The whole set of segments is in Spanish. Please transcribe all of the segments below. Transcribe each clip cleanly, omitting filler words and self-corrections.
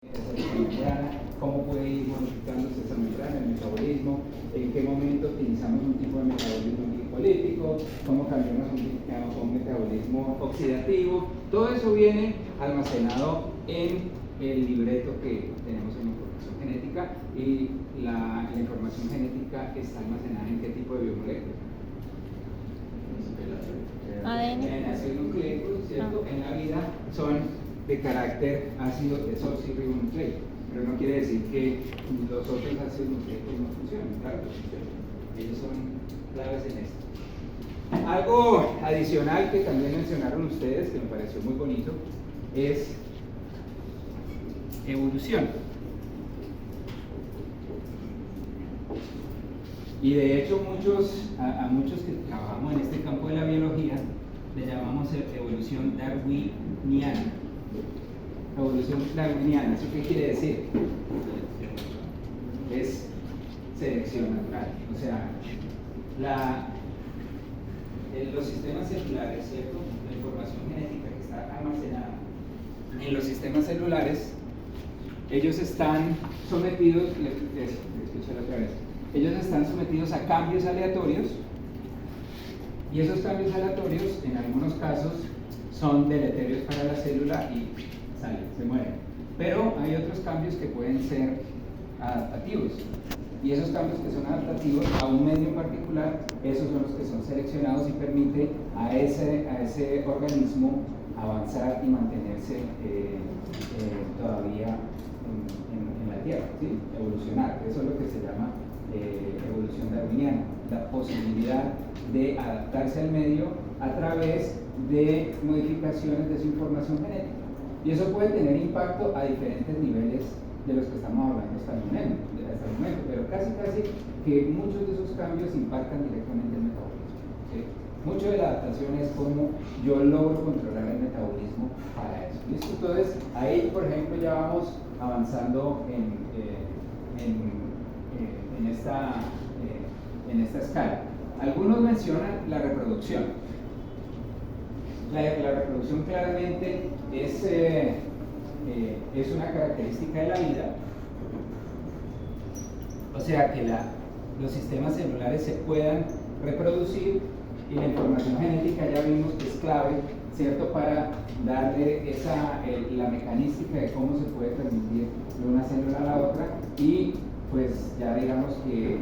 esa membrana, cómo puede ir modificándose esa membrana, el metabolismo, en qué momento utilizamos un tipo de metabolismo glicolítico, cómo cambiamos un metabolismo oxidativo. Todo eso viene almacenado en el libreto que tenemos en información genética, y la información genética está almacenada en qué tipo de biomoléculas. ADN. En ácidos nucleicos, ¿cierto? En la vida son de carácter ácido desoxirribonucleico, pero no quiere decir que los otros ácidos nucleicos no funcionen, claro que funcionan. Ellos son claves en esto. Algo adicional que también mencionaron ustedes, que me pareció muy bonito, es evolución. Y de hecho a muchos que trabajamos en este campo de la biología le llamamos evolución darwiniana. Evolución darwiniana, ¿eso qué quiere decir? Es selección natural. O sea, los sistemas celulares, ¿cierto? La información genética que está almacenada en los sistemas celulares, ellos están sometidos, escúchalo otra vez, ellos están sometidos a cambios aleatorios, y esos cambios aleatorios en algunos casos son deleterios para la célula y salen, se mueren. Pero hay otros cambios que pueden ser adaptativos, y esos cambios que son adaptativos a un medio en particular, esos son los que son seleccionados y permiten a ese organismo avanzar y mantenerse todavía en la Tierra, ¿sí? Evolucionar. Eso es lo que se llama evolución darwiniana, la posibilidad de adaptarse al medio a través de modificaciones de su información genética. Y eso puede tener impacto a diferentes niveles de los que estamos hablando hasta el momento, pero casi que muchos de esos cambios impactan directamente el metabolismo, ¿sí? Mucho de la adaptación es cómo yo logro controlar el metabolismo para eso. ¿Listo? Entonces, ahí, por ejemplo, ya vamos avanzando en esta escala. Algunos mencionan la reproducción. La reproducción claramente es una característica de la vida, o sea que los sistemas celulares se puedan reproducir, y la información genética ya vimos que es clave, ¿cierto?, para darle la mecanística de cómo se puede transmitir de una célula a la otra, y pues ya digamos que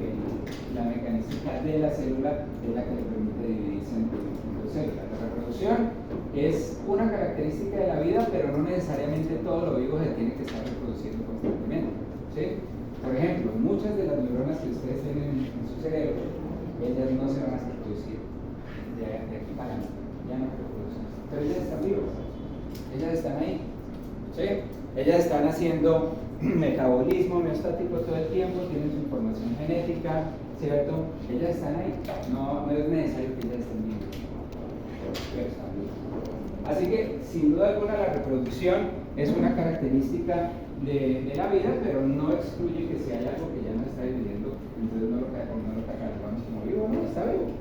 la mecanística de la célula es la que le permite dividirse en dos células. La reproducción es una característica de la vida, pero no necesariamente todo lo vivo se tiene que estar reproduciendo constantemente, ¿sí? Por ejemplo, muchas de las neuronas que ustedes tienen en su cerebro, ellas no se van a reproducir de aquí para allá, ya no reproducen, pero ellas están vivas, ellas están ahí, ¿sí? Ellas están haciendo metabolismo homeostático todo el tiempo, tienen su información genética, ¿cierto? Ellas están ahí, no es necesario que ellas estén vivas, pero están vivas. Así que, sin duda alguna, la reproducción es una característica de la vida, pero no excluye que si hay algo que ya no está viviendo, entonces no lo catalogamos como vivo, no está vivo,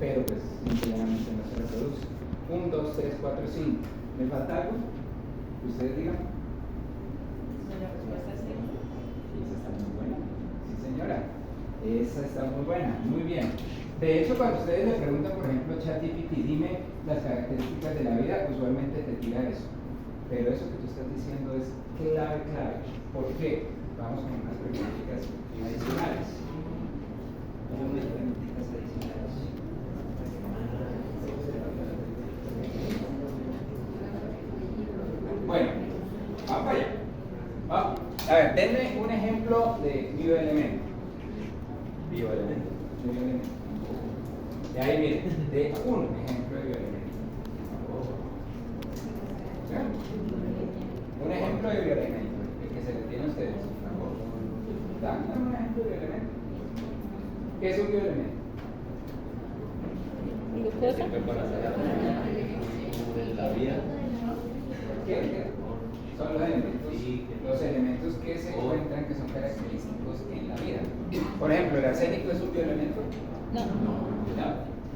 pero pues simplemente no se reproduce. 1, 2, 3, 4, 5. ¿Me falta algo? ¿Ustedes digan? La respuesta es sí. Esa está muy buena. Sí, señora. Esa está muy buena. Muy bien. De hecho, cuando ustedes le preguntan, por ejemplo, ChatGPT, dime las características de la vida, usualmente te tira eso. Pero eso que tú estás diciendo es clave. ¿Por qué? Vamos con unas preguntas adicionales. Bueno, vamos allá. Vamos. A ver, denme un ejemplo de bioelemento. Bioelemento. De ahí miren, de un ejemplo de bioelemento. ¿Sí? Un ejemplo de bioelemento, el que se le tiene a ustedes. ¿Dan un ejemplo de bioelemento? ¿Qué es un bioelemento? Glucosa. La vida. ¿Qué? Son los elementos que se encuentran que son característicos en la vida. Por ejemplo, ¿el arsénico es un bioelemento? No.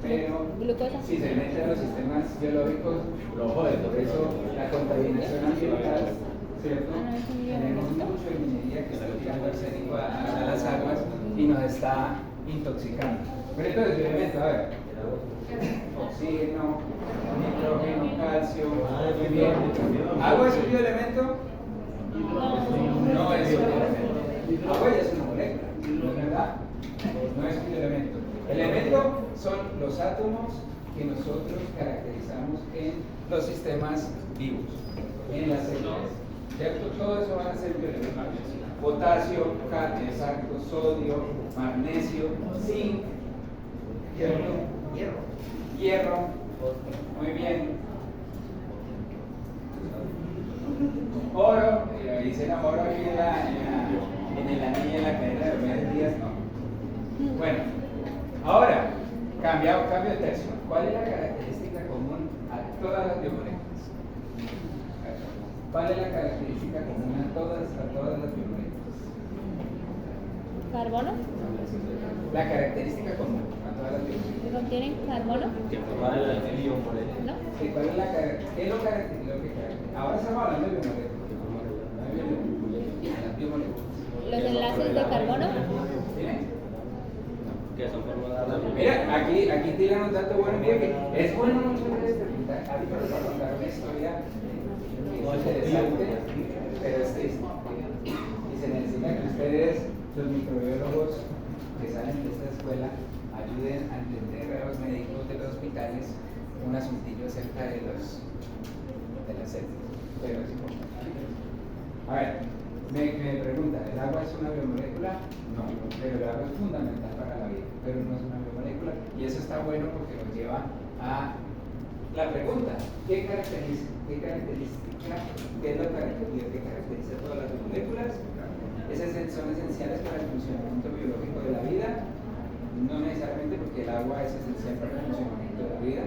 Pero Glucosa. si se mete a los sistemas biológicos, lo jode. Por eso la contaminación ambiental ¿cierto? Ah, no, es un Tenemos bioelemento. mucho de minería que está tirando arsénico a las aguas y nos está intoxicando. Pero entonces, bioelemento, a ver, oxígeno, nitrógeno, calcio, muy bien. ¿Agua es un bioelemento? No es un bioelemento. Agua ya es una molécula, ¿no es verdad? No es un bioelemento. Elemento son los átomos que nosotros caracterizamos en los sistemas vivos, en las células, ¿cierto? Todo eso van a ser bioelementos. Potasio, cadmio, exacto, sodio, magnesio, zinc, ¿cierto? Hierro, muy bien. Oro, dicen oro aquí en el anillo, en la cadena de Diomedes Díaz, no. Bueno, ahora, cambio de tercio. ¿Cuál es la característica común a todas las biomoléculas? ¿Cuál es la característica común a todas las biomoléculas? ¿Carbono? La característica común a todas las ¿Que biomoléculas. contienen carbono? ¿No? Sí, ¿cuál es la característica? ¿Qué es lo que caracteriza? Ahora estamos hablando de biomoléculas. Las biomoléculas. ¿Los enlaces de carbono? ¿Sí? Que son formadas. Mira, aquí tiran un dato bueno, mira que es bueno muchas veces preguntar, alguien nos va a contar una historia interesante, pero es triste. Y se necesita que ustedes, los microbiólogos que salen de esta escuela, ayuden a entender a los médicos de los hospitales un asuntillo acerca de las células. Pero es importante. A ver, me pregunta, ¿el agua es una biomolécula? No, pero el agua es fundamental para la vida, pero no es una biomolécula. Y eso está bueno porque nos lleva a la pregunta, ¿qué caracteriza? ¿Qué es lo que caracteriza a todas las biomoléculas? Son esenciales para el funcionamiento biológico de la vida, no necesariamente porque el agua es esencial para el funcionamiento de la vida.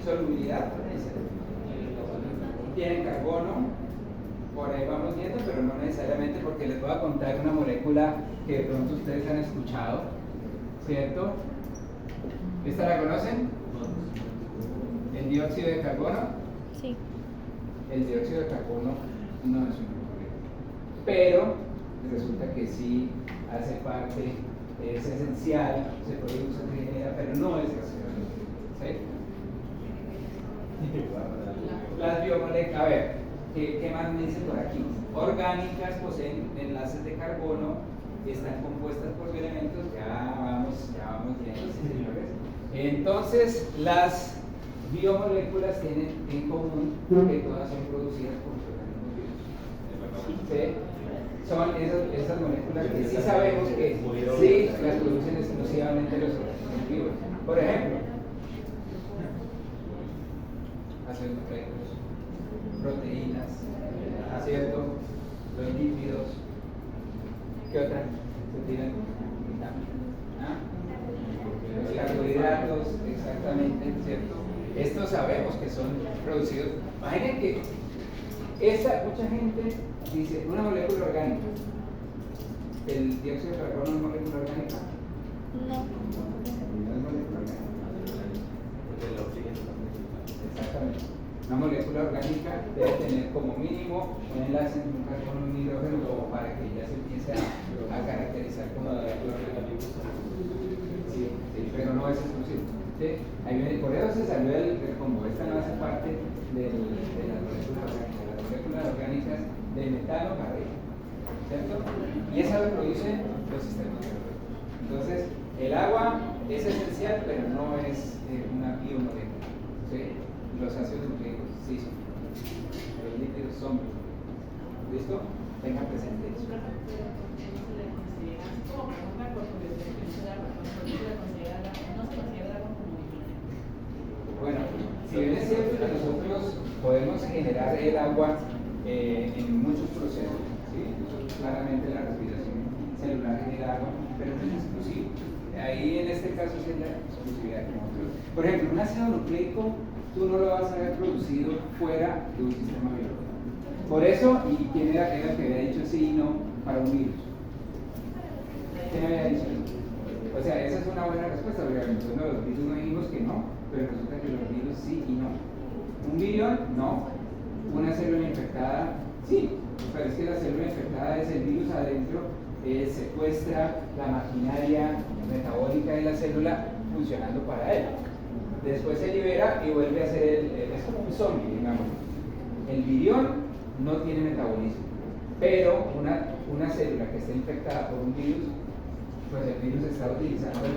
Solubilidad, tienen carbono, por ahí vamos viendo, pero no necesariamente, porque les voy a contar una molécula que de pronto ustedes han escuchado, ¿cierto? ¿Esta la conocen? ¿El dióxido de carbono? Sí. El dióxido de carbono no es una molécula, pero resulta que sí hace parte, es esencial, se produce, se genera, pero no es gaseoso, ¿sí? Las biomoléculas, a ver, ¿qué más me dice por aquí? Orgánicas poseen enlaces de carbono, están compuestas por elementos, ya vamos viendo, sí, señores. Entonces, las biomoléculas tienen en común que todas son producidas por los organismos vivos. ¿Sí? Son esas moléculas que sí sabemos que sí las producen exclusivamente los organismos vivos. Por ejemplo, ácidos nucleicos, proteínas, ¿cierto? Los lípidos, ¿qué otra? Se tiran los carbohidratos, exactamente, ¿cierto? Estos sabemos que son producidos. Imaginen que mucha gente dice una molécula orgánica. ¿El dióxido de carbono es molécula orgánica? No. No es molécula orgánica. Exactamente. Una molécula orgánica debe tener como mínimo un enlace entre un carbono y un hidrógeno como para que ya se empiece a caracterizar como molécula orgánica. Sí, pero no es exclusivo. ¿Sí? Por eso se salió como esta no hace parte de las moléculas orgánicas. Las moléculas orgánicas de metano carril, ¿cierto? Y esa lo producen los sistemas biológicos. Entonces, el agua es esencial, pero no es una biomolécula. ¿Sí? Los ácidos nucleicos sí son. Los lípidos son. ¿Listo? Tengan presente eso. Bueno, si bien es cierto que nosotros podemos generar el agua en muchos procesos, ¿sí? Claramente la respiración celular genera agua, pero no es exclusivo. Ahí en este caso es la exclusividad como otro. Por ejemplo, un ácido nucleico tú no lo vas a ver producido fuera de un sistema biológico. Por eso, ¿y quién era el que había dicho sí y no para un virus? ¿Quién había dicho eso? O sea, esa es una buena respuesta, porque no, los virus no dijimos que no, pero resulta que los virus sí y no. Un virión, no. Una célula infectada, sí. pero es que la célula infectada es el virus adentro, secuestra la maquinaria metabólica de la célula funcionando para él. Después se libera y vuelve a ser es como un zombie, digamos. El virión no tiene metabolismo, pero una célula que esté infectada por un virus, pues el virus está utilizando el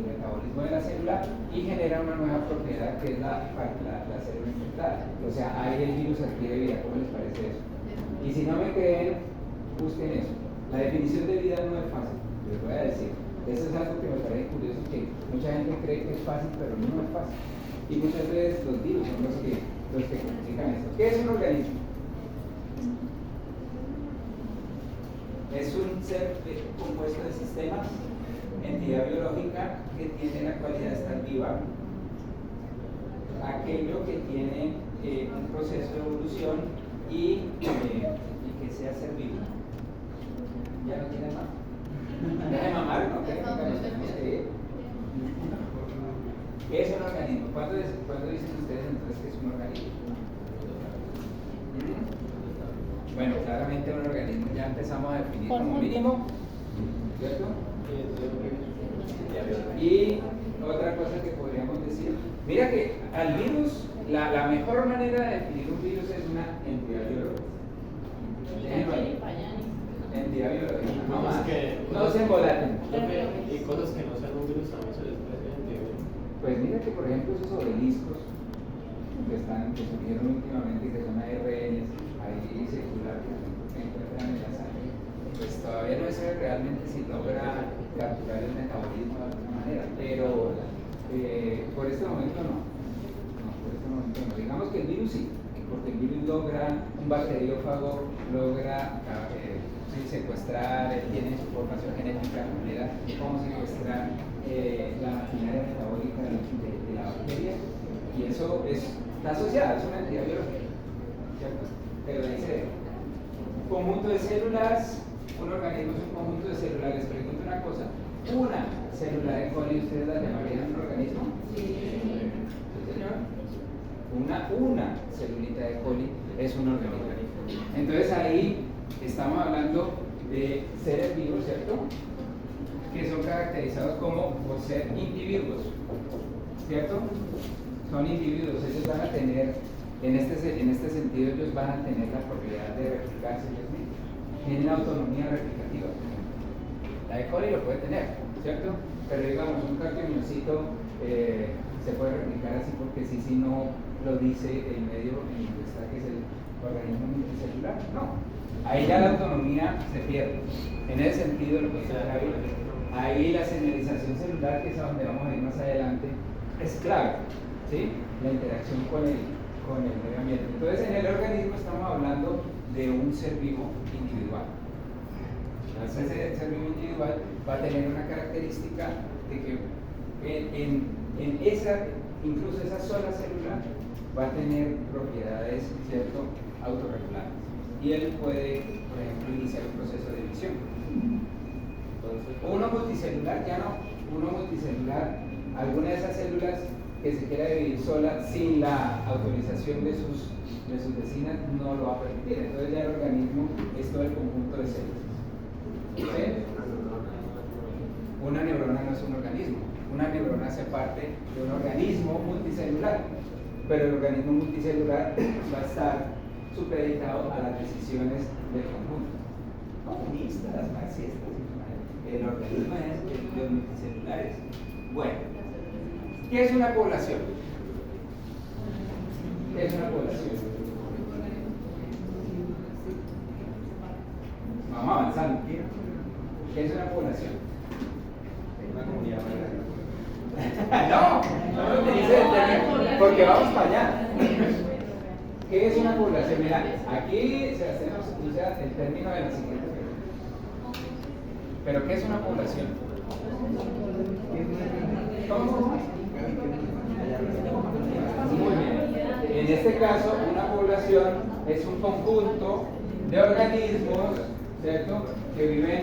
metabolismo de la célula y genera una nueva propiedad que es la célula infectada. O sea, ahí el virus adquiere vida. ¿Cómo les parece eso? Y si no me creen, busquen eso. La definición de vida no es fácil, les voy a decir. Eso es algo que me parece curioso, que mucha gente cree que es fácil, pero no es fácil. Y muchas veces los virus son los que complican esto. ¿Qué es un organismo? Es un ser compuesto de sistemas, entidad biológica que tiene la cualidad de estar viva, aquello que tiene un proceso de evolución y que sea ser vivo. ¿Ya no tiene más? ¿Deja de mamar? ¿No? ¿Qué es un organismo? ¿Cuándo dicen ustedes entonces que es un organismo? Bueno, claramente un organismo ya empezamos a definir como mínimo, ¿cierto? Y otra cosa que podríamos decir, mira que al virus, la mejor manera de definir un virus es una entidad biológica. Entidad biológica, no más. No se embolaten. Y cosas que no sean un virus también se les puede decir. Pues mira que por ejemplo esos obeliscos que surgieron últimamente, que son ARNs, ahí circular, que se encuentran en la sangre, pues todavía no se sabe realmente si logra capturar el metabolismo de alguna manera, pero por este momento no. Por este momento no. Digamos que el virus sí, porque el virus logra, un bacteriófago logra secuestrar, tiene su formación genética de manera como secuestrar la maquinaria metabólica de la bacteria, y eso está asociado, es una entidad biológica, ¿cierto? Pero dice, un conjunto de células, un organismo es un conjunto de células. Les pregunto una cosa, una célula de coli, ¿ustedes la llamarían un organismo? Sí, señor. Una celulita de coli es un organismo. Entonces ahí estamos hablando de seres vivos, ¿cierto? Que son caracterizados por ser individuos, ¿cierto? Son individuos, ellos van a tener, en este sentido, ellos van a tener la propiedad de replicarse ellos mismos. Tienen autonomía replicativa. La E. coli lo puede tener, ¿cierto? Pero digamos, un cardiomyocito se puede replicar así porque si no lo dice el medio en el que está, que es el organismo multicelular. No. Ahí ya la autonomía se pierde. En ese sentido, lo que ahí la señalización celular, que es a donde vamos a ir más adelante, es clave, ¿sí? La interacción con el medio ambiente. Entonces, en el organismo estamos hablando de un ser vivo individual. Ese ser vivo individual va a tener una característica de que incluso esa sola célula va a tener propiedades, ¿cierto?, autorreguladas. Y él puede, por ejemplo, iniciar un proceso de división. Uno multicelular, ya no. Uno multicelular, alguna de esas células que se quiera dividir sola sin la autorización de sus vecinas no lo va a permitir. Entonces ya el organismo es todo el conjunto de células. ¿Sí? Una neurona no es un organismo. Una neurona hace parte de un organismo multicelular. Pero el organismo multicelular va a estar supeditado a las decisiones del conjunto. Comunistas, marxistas, el organismo es de los multicelulares. Bueno, ¿qué es una población? ¿Qué es una población? Vamos avanzando. ¿Qué es una población? Una comunidad no utilice el término, porque vamos para allá. ¿Qué es una población? Mira, aquí se usa el término de la siguiente pregunta. ¿Pero qué es una población? ¿Cómo? Muy bien. En este caso, una población es un conjunto de organismos, ¿cierto?, que viven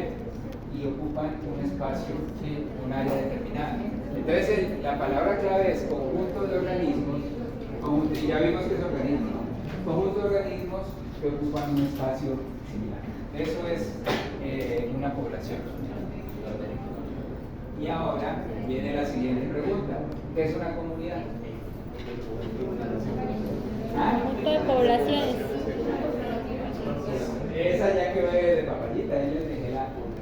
y ocupan un espacio, ¿sí?, un área determinada. Entonces, la palabra clave es conjunto de organismos, y ya vimos que es organismo. Conjunto de organismos que ocupan un espacio similar. Eso es una población. Y ahora viene la siguiente pregunta. ¿Qué es una comunidad? Conjunto de poblaciones. Esa ya que ve de papayita, ahí les dejé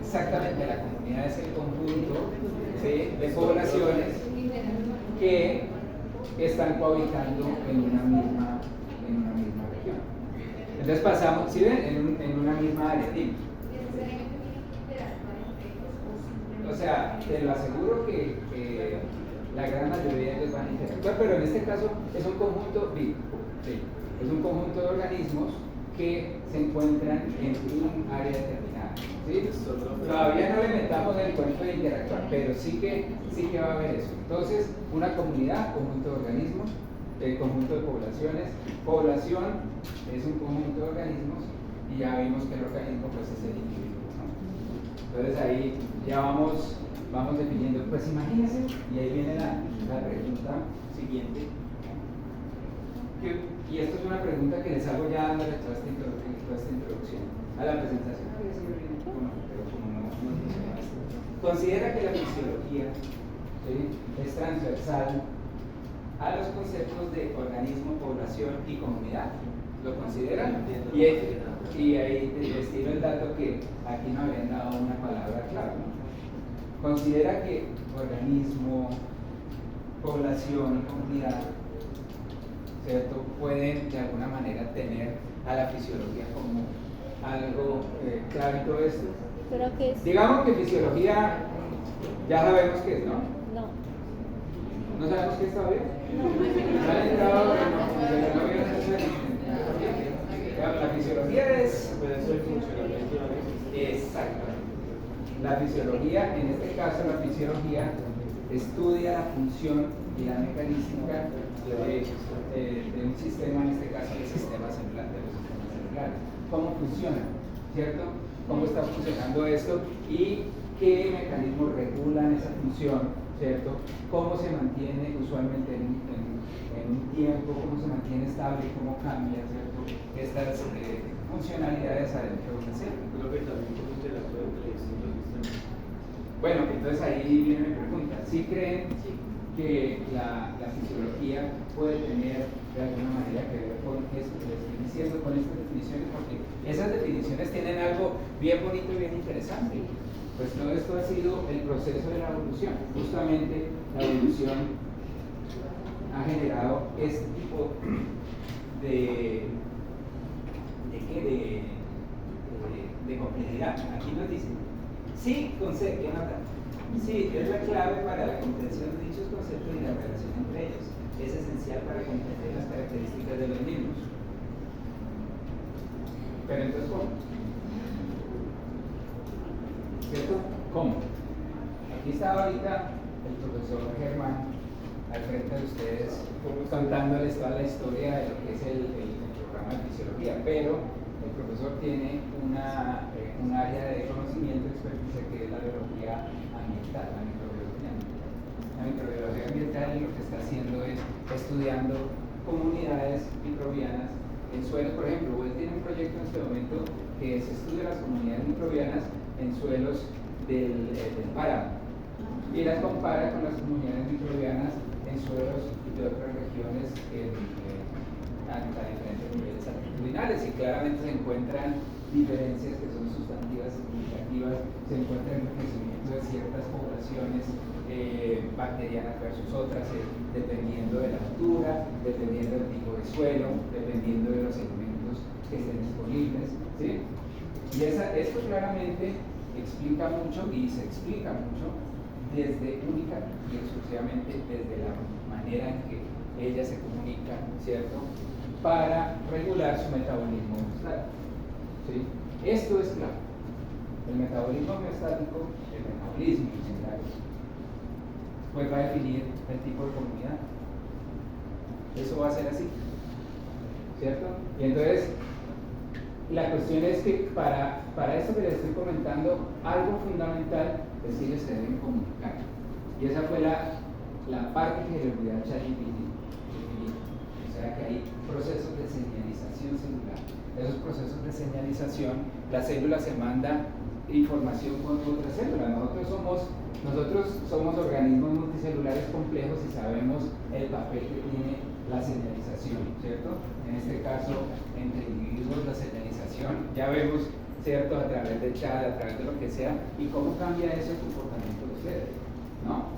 exactamente la comunidad es el conjunto, ¿sí?, de poblaciones que están cohabitando en una misma región. Entonces pasamos, ¿sí ven? En una misma área, ¿sí? O sea, te lo aseguro que la gran mayoría de ellos van a interactuar, pero en este caso es un conjunto vivo, ¿sí? Es un conjunto de organismos que se encuentran en un área determinada, ¿sí? Todavía no le metamos el cuento de interactuar, pero sí que va a haber eso. Entonces, una comunidad, conjunto de organismos, conjunto de poblaciones. Población es un conjunto de organismos y ya vimos que el organismo pues es el individuo, ¿no? Entonces ahí ya vamos definiendo. Pues imagínense, y ahí viene la pregunta siguiente. Y esto es una pregunta que les hago ya dándole toda esta introducción a la presentación. Bueno, pero como no funciona esto. Considera que la fisiología, ¿sí?, es transversal a los conceptos de organismo, población y comunidad. ¿Lo consideran? Y ahí les tiro el dato que aquí no habían dado una palabra clave, ¿no? Considera que organismo, población y comunidad, ¿cierto?, pueden de alguna manera tener a la fisiología como algo clave en todo esto. Pero que es. Digamos que fisiología ya sabemos qué es, ¿no? No. ¿No sabemos qué es todavía? No. ¿Han entrado? La fisiología es... Exacto. La fisiología, en este caso la fisiología, estudia la función y la mecánica de un sistema, en este caso el sistema celular, de los sistemas celulares. ¿Cómo funciona? ¿Cierto? ¿Cómo está funcionando esto? Y qué mecanismos regulan esa función, ¿cierto? ¿Cómo se mantiene usualmente en un tiempo? ¿Cómo se mantiene estable? ¿Cómo cambia, ¿cierto?, estas funcionalidades adentro de una célula? Creo que también cómo interactúa entre distintos sistemas. Bueno, entonces ahí viene mi pregunta. ¿Sí creen que la fisiología puede tener de alguna manera que ver con esto que les estoy diciendo, con estas definiciones? Porque esas definiciones tienen algo bien bonito y bien interesante. Pues todo esto ha sido el proceso de la evolución. Justamente la evolución ha generado este tipo de complejidad. Aquí nos dicen, sí, sí, es la clave para la comprensión de dichos conceptos y la relación entre ellos. Es esencial para comprender las características de los mismos. Pero entonces, ¿cómo? ¿Cierto? ¿Cómo? Aquí está ahorita el profesor Germán al frente de ustedes contándoles toda la historia de lo que es el programa de fisiología, pero el profesor tiene un área de conocimiento, experticia, que es la biología ambiental, la microbiología ambiental. La microbiología ambiental lo que está haciendo es estudiando comunidades microbianas en suelos. Por ejemplo, él tiene un proyecto en este momento que se estudia las comunidades microbianas en suelos del páramo y las compara con las comunidades microbianas en suelos de otras regiones a diferentes niveles altitudinales, y claramente se encuentran diferencias que son sustantivas significativas. Se encuentra el crecimiento de ciertas poblaciones bacterianas versus otras, dependiendo de la altura, dependiendo del tipo de suelo, dependiendo de los elementos que estén disponibles, ¿sí? Y esto claramente explica mucho, y se explica mucho única y exclusivamente desde la manera en que ella se comunica, ¿cierto?, para regular su metabolismo homeostático, ¿sí? Esto es clave. El metabolismo homeostático, el metabolismo en general, pues va a definir el tipo de comunidad. Eso va a ser así, ¿cierto? Y entonces la cuestión es que para esto que les estoy comentando, algo fundamental es que ellos se deben comunicar. Y esa fue la parte que le olvidé a ChatGPT. O sea que hay procesos de señalización celular esos procesos de señalización, la célula se manda información con otra célula. Nosotros somos organismos multicelulares complejos y sabemos el papel que tiene la señalización, ¿cierto? En este caso, entre individuos, la señalización, ya vemos, ¿cierto? A través del chat, a través de lo que sea, y cómo cambia eso el comportamiento de ustedes, ¿no?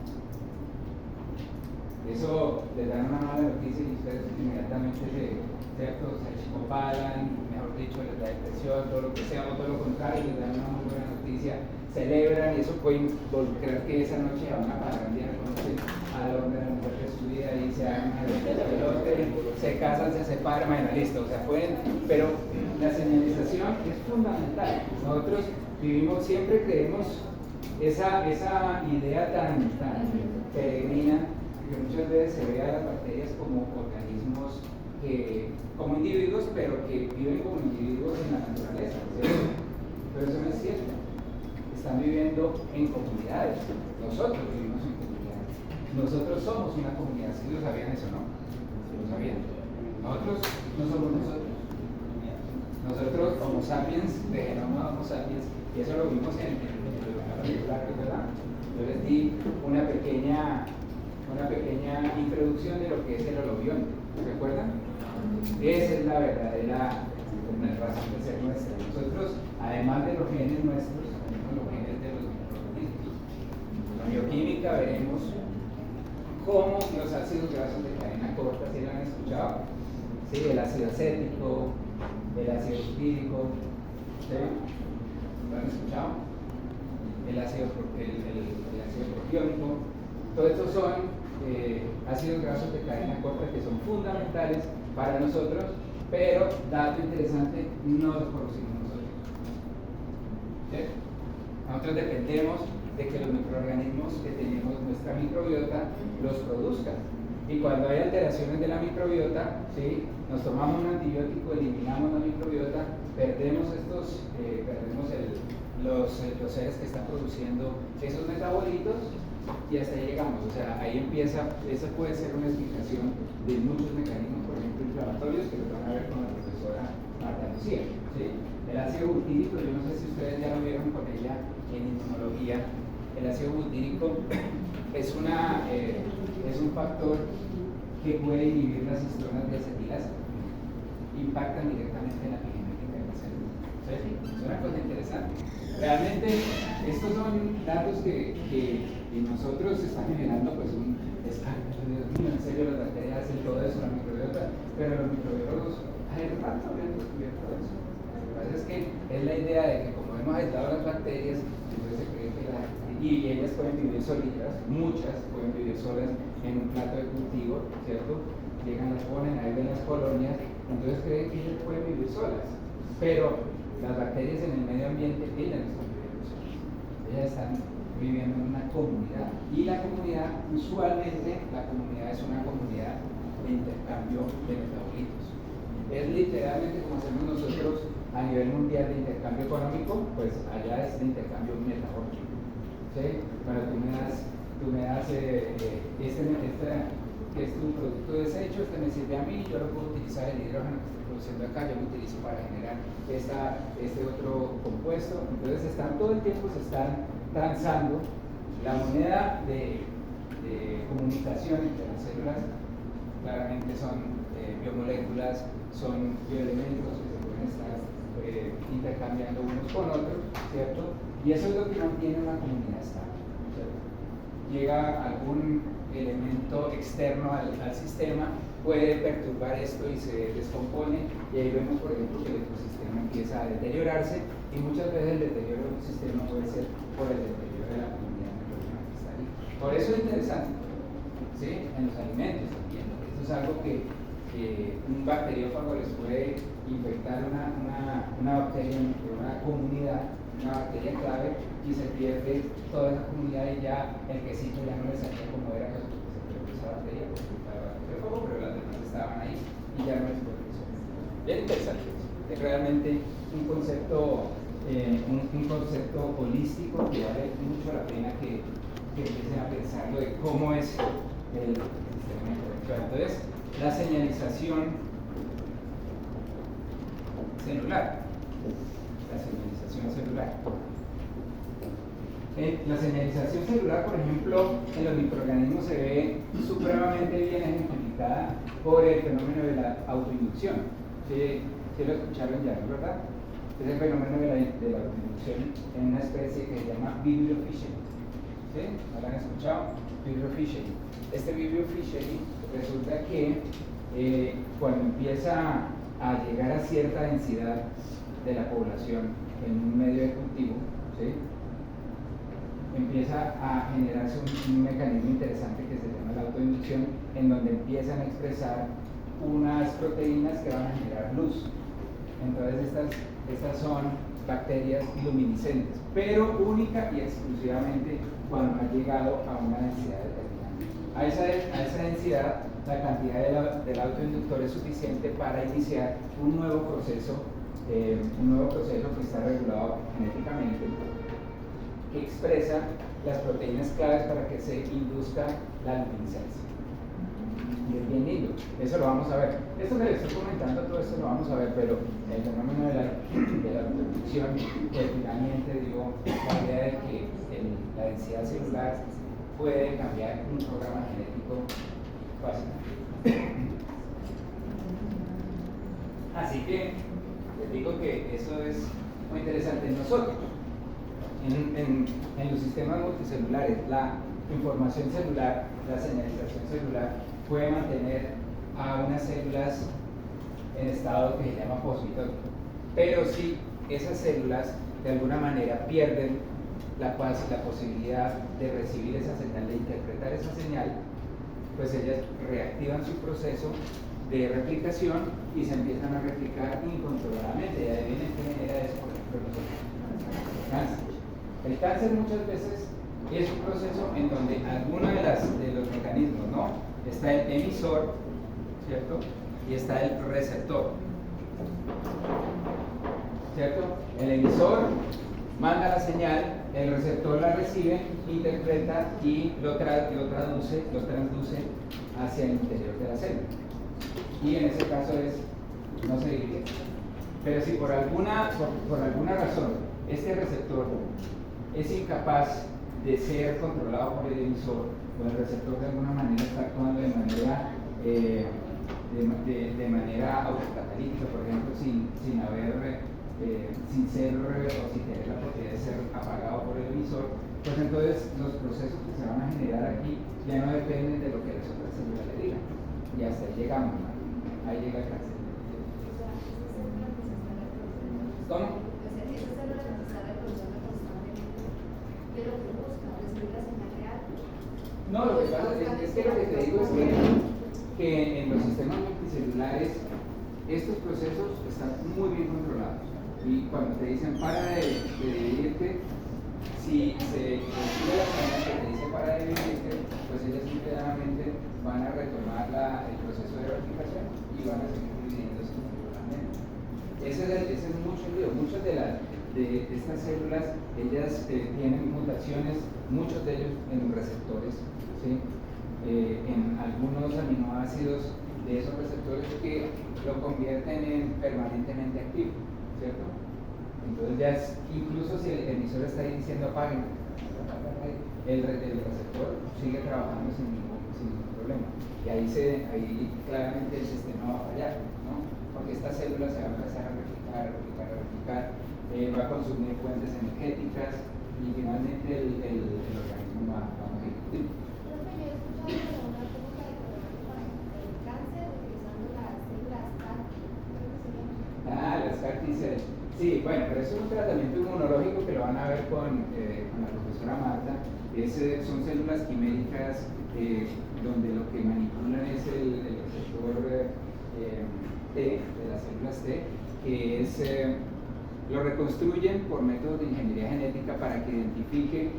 Eso les da una mala noticia y ustedes inmediatamente ¿cierto? Se chicopalan, mejor dicho, les da depresión, todo lo que sea, o todo lo contrario, les dan una muy buena noticia, celebran, y eso puede involucrar que esa noche van a parrandear, conocen al hombre, a la mujer de su vida y se arman el otro, se casan, se separan, bueno, listo, o sea, pueden, pero la señalización es fundamental. Nosotros vivimos, siempre creemos esa idea tan peregrina, que muchas veces se ve a las bacterias como organismos como individuos, pero que viven como individuos en la naturaleza, ¿cierto? Pero eso no es cierto. Están viviendo en comunidades. Nosotros vivimos en comunidades. Nosotros somos una comunidad. ¿Sí lo sabían eso, no? ¿Sí lo sabían? Nosotros no somos nosotros. Nosotros, Homo sapiens, de genoma Homo sapiens, y eso lo vimos en la película, ¿verdad? Yo les di una pequeña introducción de lo que es el holobionte. ¿Recuerdan? Esa es la verdadera razón de ser nuestra. Nosotros, además de los genes nuestros, tenemos los genes de los microorganismos. En la bioquímica veremos cómo los ácidos grasos de cadena corta, ¿sí lo han escuchado? ¿Sí? El ácido acético, el ácido butírico, ¿sí? ¿Lo han escuchado? El ácido propiónico. Todos estos son ácidos grasos de cadena corta que son fundamentales para nosotros, pero, dato interesante, no los producimos nosotros. ¿Sí? Nosotros dependemos de que los microorganismos que tenemos en nuestra microbiota los produzcan. Y cuando hay alteraciones de la microbiota, ¿sí? Nos tomamos un antibiótico, eliminamos la microbiota, perdemos los seres que están produciendo esos metabolitos, y hasta ahí llegamos. O sea, ahí empieza, esa puede ser una explicación de muchos mecanismos, por ejemplo, inflamatorios, que lo van a ver con la profesora Marta Lucía, ¿sí? El ácido butírico, yo no sé si ustedes ya lo vieron con ella en inmunología. El ácido butírico es un factor que puede inhibir las histonas de acetilasa, impactan directamente en la epigenética de la célula. ¿Sí? Es una cosa interesante. Realmente estos son datos que en nosotros están generando pues un escándalo. Dios mío, en serio, las bacterias hacen todo eso, la microbiota, pero los microbiólogos hace rato habían descubierto eso. Lo que pasa es que es la idea de que como hemos aislado las bacterias, entonces se cree que y ellas pueden vivir solitas, muchas pueden vivir solas en un plato de cultivo, ¿cierto? Llegan, las ponen, ahí ven las colonias, entonces creen que ellas pueden vivir solas, pero las bacterias en el medio ambiente, ellas no están viviendo solas, ellas están viviendo en una comunidad, y la comunidad, usualmente la comunidad es una comunidad de intercambio de metabolitos. Es literalmente como hacemos nosotros a nivel mundial de intercambio económico, pues allá es de intercambio metabólico. ¿Sí? Bueno, tú me das que es un producto desecho, este me sirve a mí, yo lo puedo utilizar, el hidrógeno que estoy produciendo acá, yo lo utilizo para generar este otro compuesto. Entonces todo el tiempo se están transando. La moneda de comunicación entre las células claramente son biomoléculas, son bioelementos que se pueden estar intercambiando unos con otros, ¿cierto? Y eso es lo que mantiene una comunidad estable, ¿cierto? Llega algún elemento externo al sistema, puede perturbar esto y se descompone, y ahí vemos, por ejemplo, que el ecosistema empieza a deteriorarse, y muchas veces el deterioro del ecosistema puede ser por el deterioro de la comunidad microbiana que está ahí. Por eso es interesante, ¿sí? En los alimentos también. Esto es algo que un bacteriófago les puede infectar una bacteria en una comunidad, una bacteria clave, y se pierde toda esa comunidad, y ya el quesito ya no le salía como era, pues, porque se perdió esa bacteria, pues estaba el bacteriófago, pero las demás estaban ahí y ya no les por eso. Es interesante, es realmente un concepto holístico que vale mucho la pena que empiecen a pensarlo de cómo es el sistema microbiano. Entonces, la señalización celular. La señalización celular. La señalización celular, por ejemplo, en los microorganismos se ve supremamente bien ejemplificada por el fenómeno de la autoinducción. ¿Sí lo escucharon ya, verdad? Es el fenómeno de la autoinducción en una especie que se llama Vibrio fischeri. ¿Sí? ¿No lo han escuchado? Vibrio fischeri. Este Vibrio fischeri resulta que cuando empieza a llegar a cierta densidad de la población en un medio de cultivo, ¿sí?, empieza a generarse un mecanismo interesante que se llama la autoinducción, en donde empiezan a expresar unas proteínas que van a generar luz. Entonces estas son bacterias luminiscentes, pero única y exclusivamente cuando han llegado a una densidad determinada. A esa densidad, la cantidad del autoinductor es suficiente para iniciar un nuevo proceso que está regulado genéticamente, que expresa las proteínas claves para que se induzca la luminiscencia. Y es bien lindo, eso lo vamos a ver. Esto que les estoy comentando, todo esto lo vamos a ver, pero el fenómeno de la autoinducción, pues finalmente dio la idea de que la densidad celular puede cambiar un programa genético fácilmente. Así que les digo que eso es muy interesante. Nosotros, en los sistemas multicelulares, la información celular, la señalización celular, puede mantener a unas células en estado que se llama postmitótico. Pero si esas células de alguna manera pierden la posibilidad de recibir esa señal, de interpretar esa señal, pues ellas reactivan su proceso de replicación y se empiezan a replicar incontroladamente. Y adivinen qué genera eso, por ejemplo, el cáncer. El cáncer muchas veces es un proceso en donde alguno de los mecanismos, ¿no? Está el emisor, ¿cierto? Y está el receptor, ¿cierto? El emisor manda la señal, el receptor la recibe, interpreta y lo transduce hacia el interior de la célula. Y en ese caso no se divide. Pero si por alguna razón este receptor es incapaz de ser controlado por el emisor, o el receptor de alguna manera está actuando de manera autocatalítica, por ejemplo, sin tener la propiedad de ser apagado por el emisor, pues entonces los procesos que se van a generar aquí ya no dependen de lo que las otras células le digan. Y hasta ahí llegamos, ¿no? Ahí llega el cáncer. ¿Cómo? No, lo que pasa es que lo que te digo es que en los sistemas multicelulares estos procesos están muy bien controlados. Y cuando te dicen para de dividirte, si se recibe la señal que te dice para de dividirte, pues ellas simplemente van a retomar el proceso de replicación y van a seguir dividiéndose controladamente. Ese es mucho lío. Muchas de estas células, ellas tienen mutaciones, muchos de ellos en receptores, ¿sí? En algunos aminoácidos de esos receptores que lo convierten en permanentemente activo, ¿cierto? Entonces ya incluso si el emisor está ahí diciendo apaguen, el receptor sigue trabajando sin ningún problema. Y ahí claramente el sistema va a fallar, ¿no? Porque esta célula se va a empezar a replicar, va a consumir fuentes energéticas y finalmente el organismo va a morir. Las CAR T-cells. Sí, bueno, pero eso es un tratamiento inmunológico que lo van a ver con la profesora Marta. Son células quiméricas donde lo que manipulan es el receptor T, de las células T, que lo reconstruyen por métodos de ingeniería genética para que identifique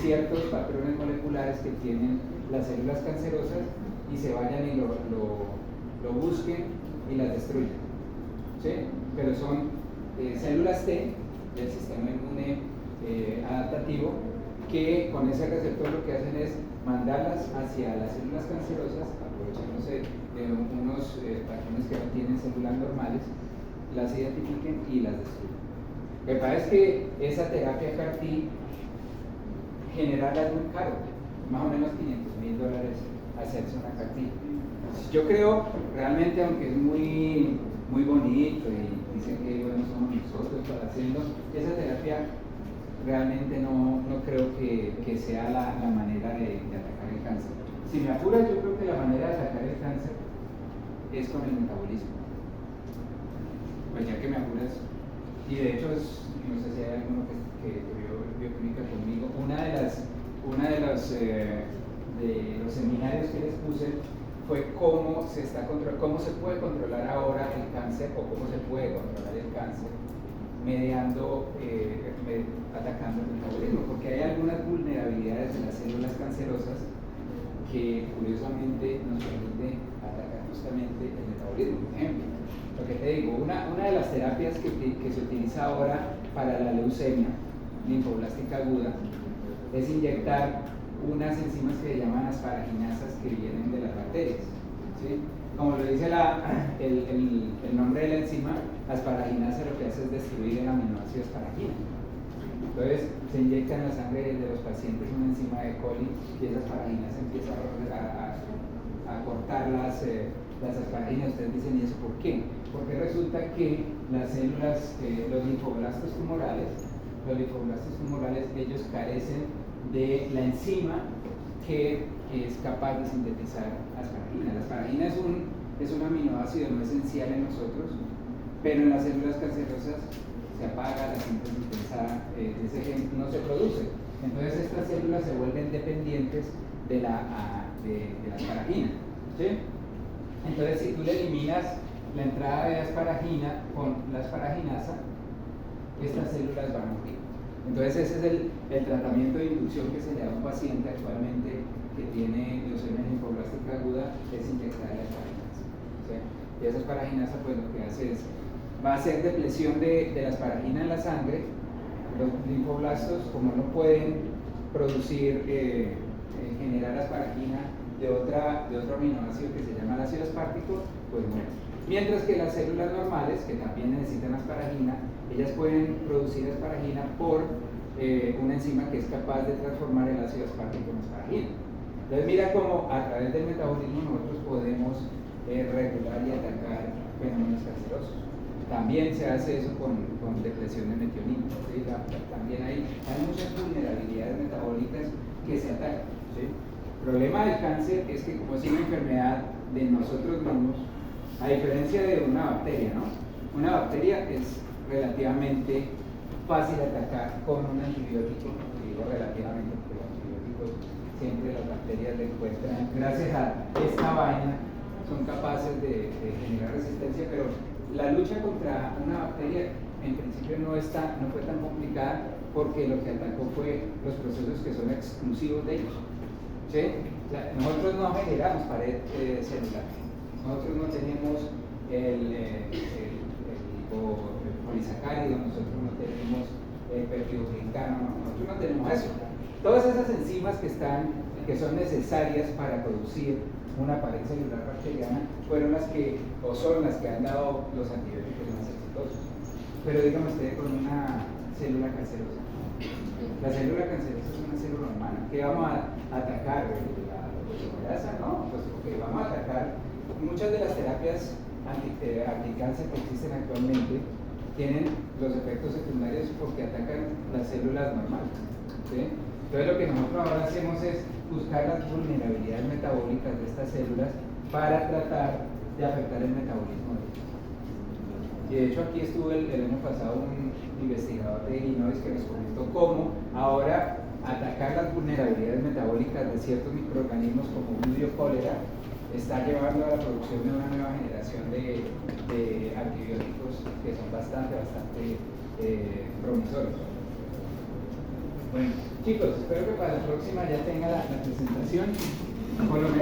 ciertos patrones moleculares que tienen las células cancerosas y se vayan y lo busquen y las destruyan. ¿Sí? Pero son células T del sistema inmune adaptativo que con ese receptor lo que hacen es mandarlas hacia las células cancerosas, aprovechándose de unos patrones que no tienen células normales, las identifiquen y las destruyan. Lo que pasa es que esa terapia CAR-T, generarla es muy caro, más o menos $500,000 hacerse una CAR-T. Yo creo realmente, aunque es muy bonito y dicen que bueno, somos nosotros para hacerlo, esa terapia realmente no creo que sea la manera de atacar el cáncer. Si me apuras, yo creo que la manera de atacar el cáncer es con el metabolismo. Pues ya que me apuras, y de hecho, no sé si hay alguno que vio bioquímica conmigo, uno de los seminarios que les puse fue cómo se puede controlar ahora el cáncer o cómo se puede controlar el cáncer atacando el metabolismo, porque hay algunas vulnerabilidades de las células cancerosas que curiosamente nos permite atacar justamente el metabolismo. Por ejemplo, lo que te digo, una de las terapias que se utiliza ahora para la leucemia linfoblástica aguda es inyectar unas enzimas que se llaman asparaginasas que vienen de las bacterias, ¿sí? Como lo dice el nombre de la enzima, asparaginasa lo que hace es destruir el aminoácido asparagina. Entonces se inyecta en la sangre de los pacientes una enzima de coli y esa asparaginasa empieza a cortar las asparaginas. Ustedes dicen, ¿y eso por qué? Porque resulta que las células, los linfoblastos tumorales, ellos carecen de la enzima que es capaz de sintetizar asparagina. La asparagina es un aminoácido no esencial en nosotros, pero en las células cancerosas se apaga, la síntesis de ese gen no se produce. Entonces estas células se vuelven dependientes de la asparagina, ¿sí? Entonces si tú le eliminas la entrada de asparagina con la asparaginasa, estas células van a morir. Entonces ese es el tratamiento de inducción que se le da a un paciente actualmente que tiene leucemia linfoblástica aguda, es inyectar la asparaginasa, ¿sí? Y esa asparaginasa pues lo que hace es, va a hacer depresión de la asparagina en la sangre. Los linfoblastos, como no pueden producir, generar asparagina de otro aminoácido que se llama el ácido aspartico, pues mueren. Mientras que las células normales, que también necesitan asparagina, ellas pueden producir asparagina por una enzima que es capaz de transformar el ácido aspartico en asparagina. Entonces mira cómo a través del metabolismo nosotros podemos regular y atacar fenómenos cancerosos. También se hace eso con depresión de metionina, ¿sí? También hay muchas vulnerabilidades metabólicas que se atacan, ¿sí? El problema del cáncer es que como es una enfermedad de nosotros mismos, a diferencia de una bacteria, ¿no? Una bacteria es relativamente fácil de atacar con un antibiótico. Digo relativamente porque los antibióticos siempre las bacterias le encuentran, gracias a esta vaina, son capaces de generar resistencia, pero la lucha contra una bacteria en principio no fue tan complicada porque lo que atacó fue los procesos que son exclusivos de ellos, ¿sí? O sea, nosotros no generamos pared celular. Nosotros no tenemos el polisacárido, nosotros no tenemos el peptidoglicano, nosotros no tenemos eso. Todas esas enzimas que son necesarias para producir una pared celular bacteriana son las que han dado los antibióticos más exitosos. Pero dígame usted con una célula cancerosa. La célula cancerosa es una célula humana. ¿Qué vamos a atacar? ¿La proteasa? No, pues porque vamos a atacar. Muchas de las terapias anticáncer que existen actualmente tienen los efectos secundarios porque atacan las células normales, ¿sí? Entonces lo que nosotros ahora hacemos es buscar las vulnerabilidades metabólicas de estas células para tratar de afectar el metabolismo de ellas. Y de hecho aquí estuvo el año pasado un investigador de Illinois que nos comentó cómo ahora atacar las vulnerabilidades metabólicas de ciertos microorganismos como Vibrio cólera está llevando a la producción de una nueva generación de antibióticos que son bastante promisorios. Bueno, chicos, espero que para la próxima ya tenga la presentación. Por lo menos